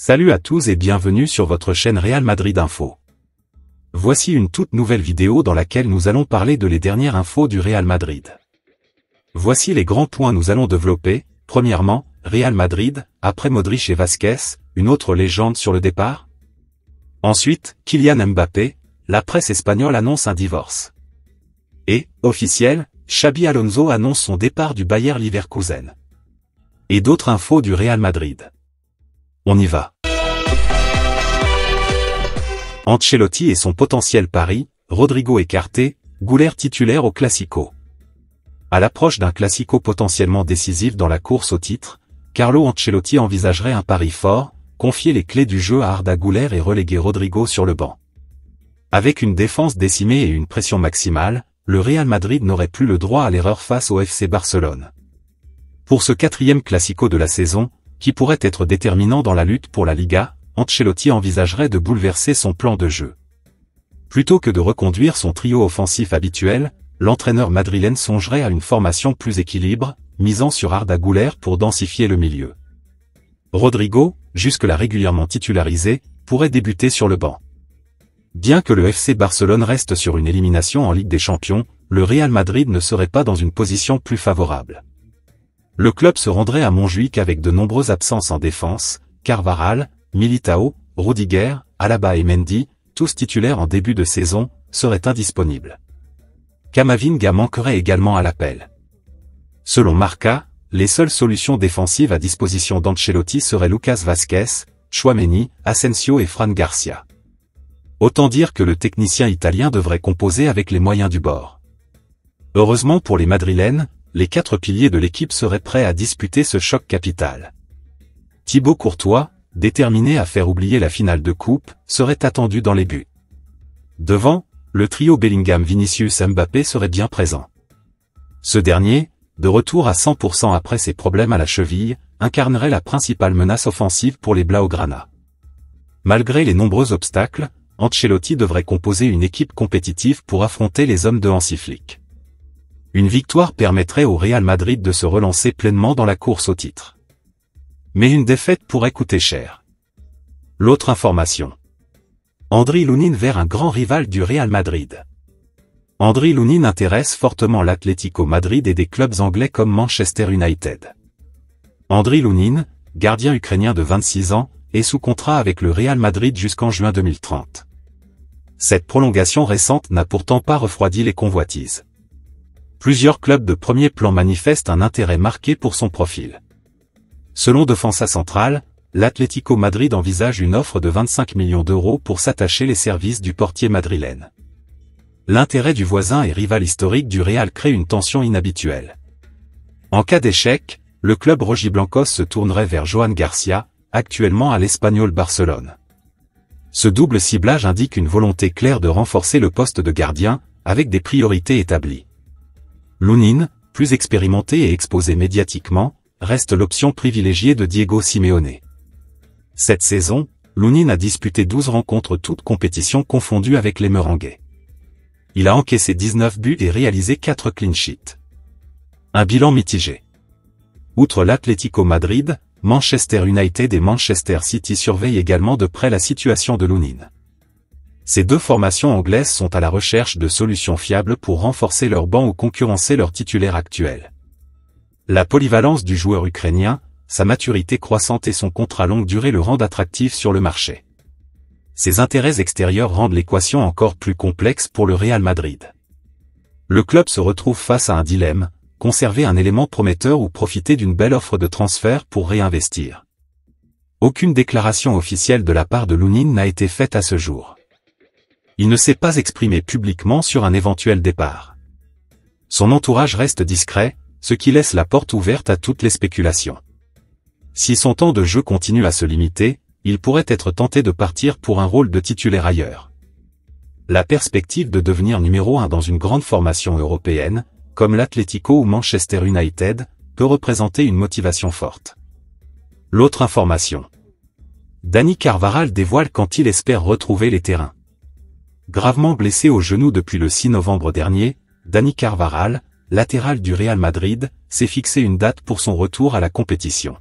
Salut à tous et bienvenue sur votre chaîne Real Madrid Info. Voici une toute nouvelle vidéo dans laquelle nous allons parler de les dernières infos du Real Madrid. Voici les grands points nous allons développer. Premièrement, Real Madrid, après Modric et Vasquez, une autre légende sur le départ. Ensuite, Kylian Mbappé, la presse espagnole annonce un divorce. Et, officiel, Xabi Alonso annonce son départ du Bayer Leverkusen. Et d'autres infos du Real Madrid. On y va. Ancelotti et son potentiel pari, Rodrigo écarté, Güler titulaire au Classico. À l'approche d'un Classico potentiellement décisif dans la course au titre, Carlo Ancelotti envisagerait un pari fort, confier les clés du jeu à Arda Güler et reléguer Rodrigo sur le banc. Avec une défense décimée et une pression maximale, le Real Madrid n'aurait plus le droit à l'erreur face au FC Barcelone. Pour ce quatrième Classico de la saison, qui pourrait être déterminant dans la lutte pour la Liga, Ancelotti envisagerait de bouleverser son plan de jeu. Plutôt que de reconduire son trio offensif habituel, l'entraîneur madrilène songerait à une formation plus équilibrée, misant sur Arda Güler pour densifier le milieu. Rodrigo, jusque-là régulièrement titularisé, pourrait débuter sur le banc. Bien que le FC Barcelone reste sur une élimination en Ligue des Champions, le Real Madrid ne serait pas dans une position plus favorable. Le club se rendrait à Montjuïc avec de nombreuses absences en défense, Carvajal, Militao, Rudiger, Alaba et Mendy, tous titulaires en début de saison, seraient indisponibles. Camavinga manquerait également à l'appel. Selon Marca, les seules solutions défensives à disposition d'Ancelotti seraient Lucas Vázquez, Tchouaméni, Asensio et Fran Garcia. Autant dire que le technicien italien devrait composer avec les moyens du bord. Heureusement pour les Madrilènes, les 4 piliers de l'équipe seraient prêts à disputer ce choc capital. Thibaut Courtois, déterminé à faire oublier la finale de coupe, serait attendu dans les buts. Devant, le trio Bellingham-Vinicius-Mbappé serait bien présent. Ce dernier, de retour à 100% après ses problèmes à la cheville, incarnerait la principale menace offensive pour les Blaugrana. Malgré les nombreux obstacles, Ancelotti devrait composer une équipe compétitive pour affronter les hommes de Hansi Flick. Une victoire permettrait au Real Madrid de se relancer pleinement dans la course au titre. Mais une défaite pourrait coûter cher. L'autre information. Andriy Lunin vers un grand rival du Real Madrid. Andriy Lunin intéresse fortement l'Atlético Madrid et des clubs anglais comme Manchester United. Andriy Lunin, gardien ukrainien de 26 ans, est sous contrat avec le Real Madrid jusqu'en juin 2030. Cette prolongation récente n'a pourtant pas refroidi les convoitises. Plusieurs clubs de premier plan manifestent un intérêt marqué pour son profil. Selon Defensa Central, l'Atlético Madrid envisage une offre de 25 millions d'euros pour s'attacher les services du portier madrilène. L'intérêt du voisin et rival historique du Real crée une tension inhabituelle. En cas d'échec, le club rojiblancos se tournerait vers Joan Garcia, actuellement à l'Espanyol Barcelone. Ce double ciblage indique une volonté claire de renforcer le poste de gardien, avec des priorités établies. Lunin, plus expérimenté et exposé médiatiquement, reste l'option privilégiée de Diego Simeone. Cette saison, Lunin a disputé 12 rencontres toutes compétitions confondues avec les Merengues. Il a encaissé 19 buts et réalisé 4 clean sheets. Un bilan mitigé. Outre l'Atlético Madrid, Manchester United et Manchester City surveillent également de près la situation de Lunin. Ces deux formations anglaises sont à la recherche de solutions fiables pour renforcer leur banc ou concurrencer leur titulaire actuel. La polyvalence du joueur ukrainien, sa maturité croissante et son contrat longue durée le rendent attractif sur le marché. Ces intérêts extérieurs rendent l'équation encore plus complexe pour le Real Madrid. Le club se retrouve face à un dilemme, conserver un élément prometteur ou profiter d'une belle offre de transfert pour réinvestir. Aucune déclaration officielle de la part de Lunin n'a été faite à ce jour. Il ne s'est pas exprimé publiquement sur un éventuel départ. Son entourage reste discret, ce qui laisse la porte ouverte à toutes les spéculations. Si son temps de jeu continue à se limiter, il pourrait être tenté de partir pour un rôle de titulaire ailleurs. La perspective de devenir numéro 1 dans une grande formation européenne, comme l'Atlético ou Manchester United, peut représenter une motivation forte. L'autre information. Dani Carvajal dévoile quand il espère retrouver les terrains. Gravement blessé au genou depuis le 6 novembre dernier, Dani Carvajal, latéral du Real Madrid, s'est fixé une date pour son retour à la compétition.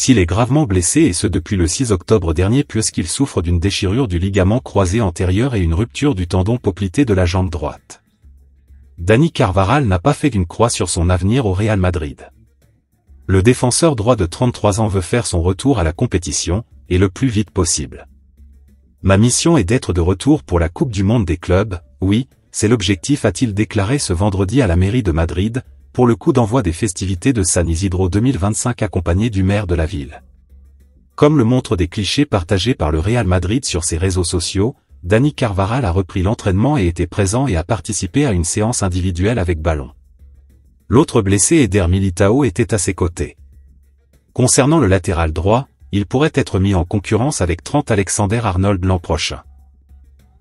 s'il est gravement blessé et ce depuis le 6 octobre dernier puisqu'il souffre d'une déchirure du ligament croisé antérieur et une rupture du tendon poplité de la jambe droite. Dani Carvajal n'a pas fait d'une croix sur son avenir au Real Madrid. Le défenseur droit de 33 ans veut faire son retour à la compétition, et le plus vite possible. Ma mission est d'être de retour pour la Coupe du Monde des clubs, oui, c'est l'objectif, a-t-il déclaré ce vendredi à la mairie de Madrid, pour le coup d'envoi des festivités de San Isidro 2025 accompagné du maire de la ville. Comme le montrent des clichés partagés par le Real Madrid sur ses réseaux sociaux, Dani Carvajal a repris l'entraînement et était présent et a participé à une séance individuelle avec ballon. L'autre blessé Eder Militao était à ses côtés. Concernant le latéral droit, il pourrait être mis en concurrence avec Trent Alexander-Arnold l'an prochain.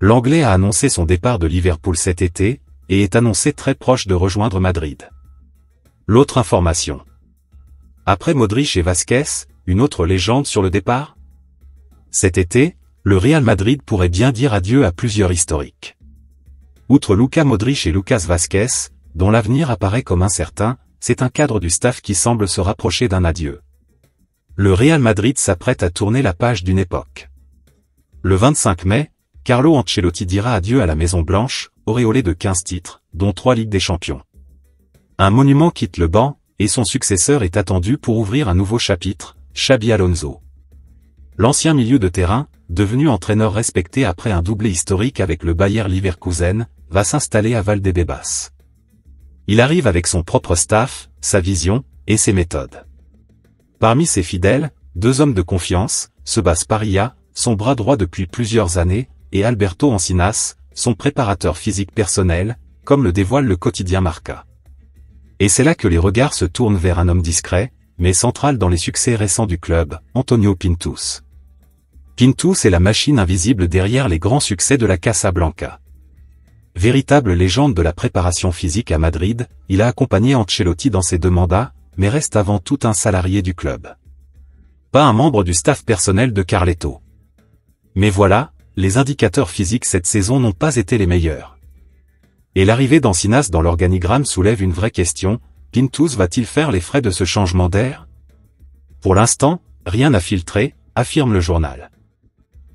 L'Anglais a annoncé son départ de Liverpool cet été, et est annoncé très proche de rejoindre Madrid. L'autre information. Après Modric et Vasquez, une autre légende sur le départ? Cet été, le Real Madrid pourrait bien dire adieu à plusieurs historiques. Outre Luka Modric et Lucas Vasquez, dont l'avenir apparaît comme incertain, c'est un cadre du staff qui semble se rapprocher d'un adieu. Le Real Madrid s'apprête à tourner la page d'une époque. Le 25 mai, Carlo Ancelotti dira adieu à la Maison Blanche, auréolé de 15 titres, dont 3 Ligues des Champions. Un monument quitte le banc, et son successeur est attendu pour ouvrir un nouveau chapitre, Xabi Alonso. L'ancien milieu de terrain, devenu entraîneur respecté après un doublé historique avec le Bayer Leverkusen, va s'installer à Valdebebas. Il arrive avec son propre staff, sa vision, et ses méthodes. Parmi ses fidèles, 2 hommes de confiance, Sebas Parilla, son bras droit depuis plusieurs années, et Alberto Encinas, son préparateur physique personnel, comme le dévoile le quotidien Marca. Et c'est là que les regards se tournent vers un homme discret, mais central dans les succès récents du club, Antonio Pintus. Pintus est la machine invisible derrière les grands succès de la Casablanca. Véritable légende de la préparation physique à Madrid, il a accompagné Ancelotti dans ses 2 mandats, mais reste avant tout un salarié du club. Pas un membre du staff personnel de Carleto. Mais voilà, les indicateurs physiques cette saison n'ont pas été les meilleurs. Et l'arrivée d'Encinas dans l'organigramme soulève une vraie question, Pintus va-t-il faire les frais de ce changement d'air? Pour l'instant, rien n'a filtré, affirme le journal.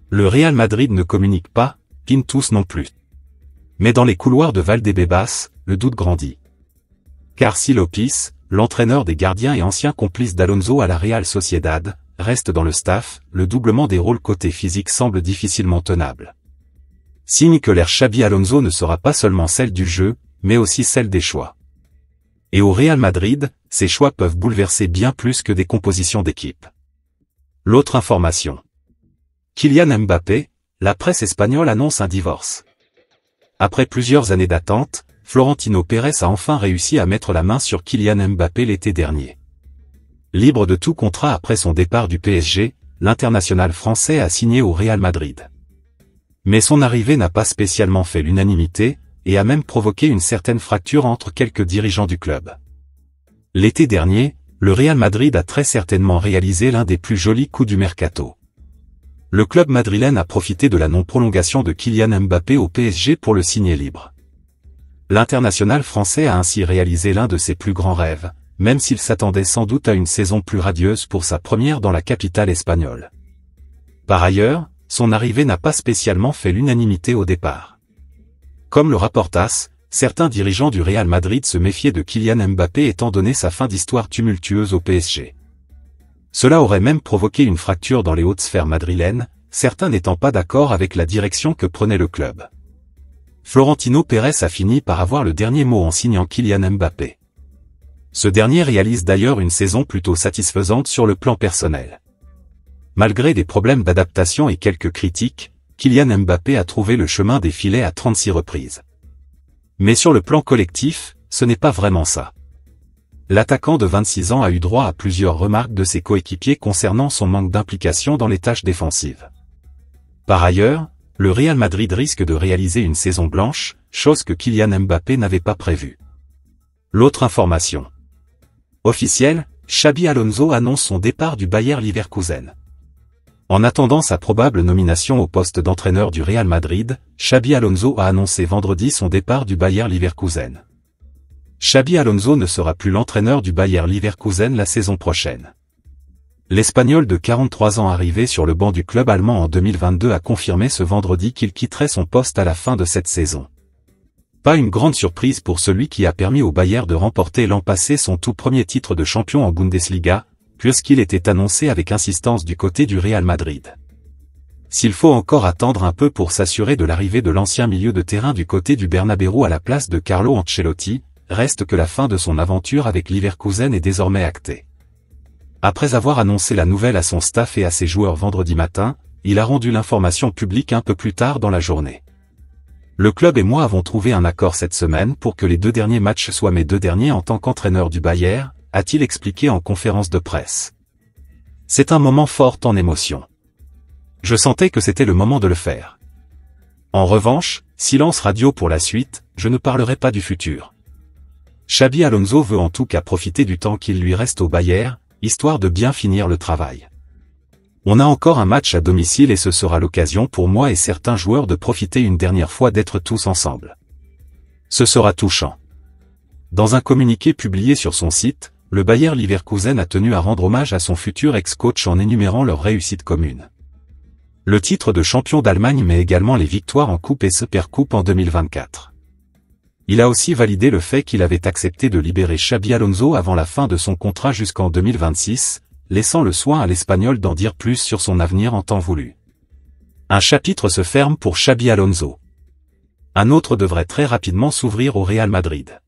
Le Real Madrid ne communique pas, Pintus non plus. Mais dans les couloirs de Valdebebas, le doute grandit. Carci Lopis, l'entraîneur des gardiens et ancien complice d'Alonso à la Real Sociedad, reste dans le staff, le doublement des rôles côté physique semble difficilement tenable. Signe que l'ère Xabi Alonso ne sera pas seulement celle du jeu, mais aussi celle des choix. Et au Real Madrid, ces choix peuvent bouleverser bien plus que des compositions d'équipe. L'autre information. Kylian Mbappé, la presse espagnole annonce un divorce. Après plusieurs années d'attente, Florentino Pérez a enfin réussi à mettre la main sur Kylian Mbappé l'été dernier. Libre de tout contrat après son départ du PSG, l'international français a signé au Real Madrid. Mais son arrivée n'a pas spécialement fait l'unanimité, et a même provoqué une certaine fracture entre quelques dirigeants du club. L'été dernier, le Real Madrid a très certainement réalisé l'un des plus jolis coups du mercato. Le club madrilène a profité de la non-prolongation de Kylian Mbappé au PSG pour le signer libre. L'international français a ainsi réalisé l'un de ses plus grands rêves, même s'il s'attendait sans doute à une saison plus radieuse pour sa première dans la capitale espagnole. Par ailleurs, son arrivée n'a pas spécialement fait l'unanimité au départ. Comme le rapporte AS, certains dirigeants du Real Madrid se méfiaient de Kylian Mbappé étant donné sa fin d'histoire tumultueuse au PSG. Cela aurait même provoqué une fracture dans les hautes sphères madrilènes, certains n'étant pas d'accord avec la direction que prenait le club. Florentino Pérez a fini par avoir le dernier mot en signant Kylian Mbappé. Ce dernier réalise d'ailleurs une saison plutôt satisfaisante sur le plan personnel. Malgré des problèmes d'adaptation et quelques critiques, Kylian Mbappé a trouvé le chemin des filets à 36 reprises. Mais sur le plan collectif, ce n'est pas vraiment ça. L'attaquant de 26 ans a eu droit à plusieurs remarques de ses coéquipiers concernant son manque d'implication dans les tâches défensives. Par ailleurs, le Real Madrid risque de réaliser une saison blanche, chose que Kylian Mbappé n'avait pas prévue. L'autre information. Officielle, Xabi Alonso annonce son départ du Bayer Leverkusen. En attendant sa probable nomination au poste d'entraîneur du Real Madrid, Xabi Alonso a annoncé vendredi son départ du Bayer Leverkusen. Xabi Alonso ne sera plus l'entraîneur du Bayer Leverkusen la saison prochaine. L'Espagnol de 43 ans arrivé sur le banc du club allemand en 2022 a confirmé ce vendredi qu'il quitterait son poste à la fin de cette saison. Pas une grande surprise pour celui qui a permis au Bayern de remporter l'an passé son tout premier titre de champion en Bundesliga, puisqu'il était annoncé avec insistance du côté du Real Madrid. S'il faut encore attendre un peu pour s'assurer de l'arrivée de l'ancien milieu de terrain du côté du Bernabéu à la place de Carlo Ancelotti, reste que la fin de son aventure avec Leverkusen est désormais actée. Après avoir annoncé la nouvelle à son staff et à ses joueurs vendredi matin, il a rendu l'information publique un peu plus tard dans la journée. Le club et moi avons trouvé un accord cette semaine pour que les 2 derniers matchs soient mes 2 derniers en tant qu'entraîneur du Bayern, a-t-il expliqué en conférence de presse. C'est un moment fort en émotion. Je sentais que c'était le moment de le faire. En revanche, silence radio pour la suite, je ne parlerai pas du futur. Xabi Alonso veut en tout cas profiter du temps qu'il lui reste au Bayern, histoire de bien finir le travail. On a encore un match à domicile et ce sera l'occasion pour moi et certains joueurs de profiter une dernière fois d'être tous ensemble. Ce sera touchant. Dans un communiqué publié sur son site, le Bayer Leverkusen a tenu à rendre hommage à son futur ex-coach en énumérant leurs réussites communes. Le titre de champion d'Allemagne mais également les victoires en Coupe et Supercoupe en 2024. Il a aussi validé le fait qu'il avait accepté de libérer Xabi Alonso avant la fin de son contrat jusqu'en 2026, laissant le soin à l'Espagnol d'en dire plus sur son avenir en temps voulu. Un chapitre se ferme pour Xabi Alonso. Un autre devrait très rapidement s'ouvrir au Real Madrid.